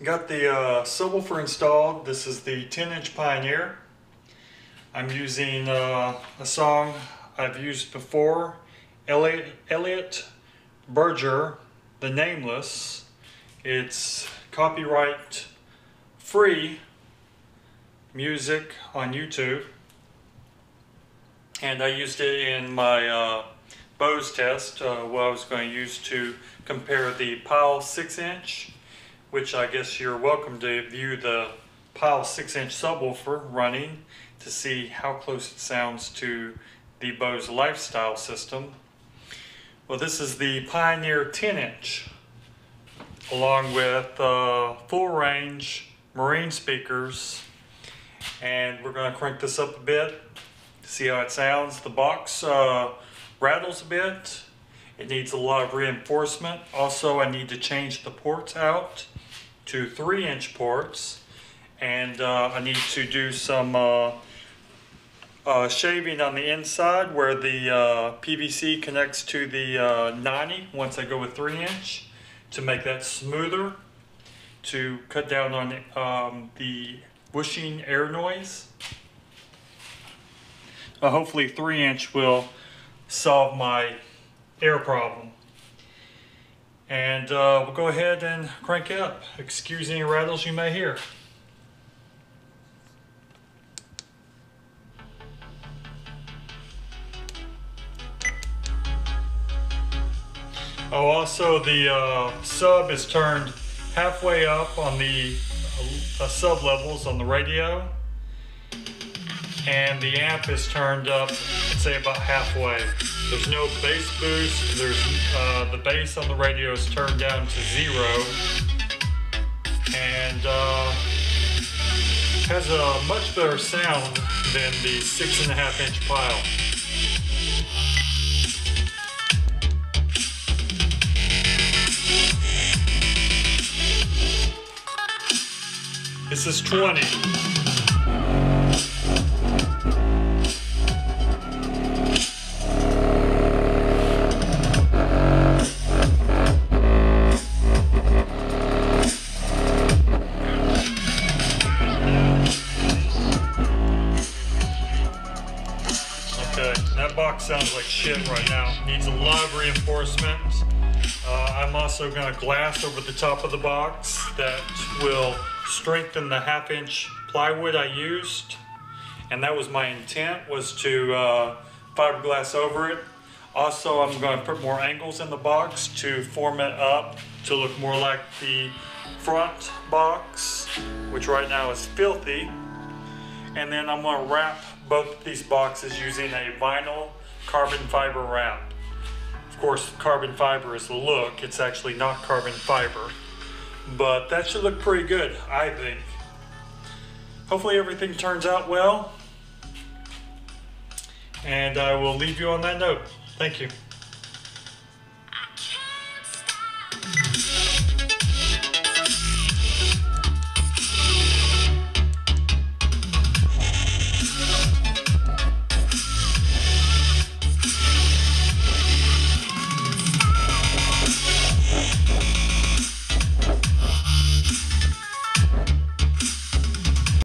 Got the subwoofer installed. This is the 10-inch Pioneer. I'm using a song I've used before, Elliot Berger, The Nameless. It's copyright free music on YouTube. And I used it in my Bose test, what I was going to use to compare the Pyle 6-inch, which I guess you're welcome to view the Pyle 6-inch subwoofer running to see how close it sounds to the Bose Lifestyle system. Well, this is the Pioneer 10-inch, along with full range marine speakers, and we're going to crank this up a bit to see how it sounds. The box rattles a bit. It needs a lot of reinforcement. Also, I need to change the ports out to 3-inch ports, and I need to do some shaving on the inside where the PVC connects to the 90 once I go with 3-inch to make that smoother, to cut down on the whooshing air noise. Hopefully 3-inch will solve my air problem. And we'll go ahead and crank it up. Excuse any rattles you may hear. Oh, also the sub is turned halfway up on the sub levels on the radio, and the amp is turned up, I'd say about halfway. There's no bass boost. There's the bass on the radio is turned down to 0, and has a much better sound than the 6.5-inch Pyle. This is 20. That box sounds like shit right now. Needs a lot of reinforcement. I'm also going to glass over the top of the box that will strengthen the 1/2-inch plywood I used. And that was my intent, was to fiberglass over it. Also, I'm going to put more angles in the box to form it up to look more like the front box, which right now is filthy. And then I'm going to wrap both these boxes using a vinyl carbon fiber wrap. Of course, carbon fiber is the look. It's actually not carbon fiber. But that should look pretty good, I think. Hopefully everything turns out well. And I will leave you on that note. Thank you.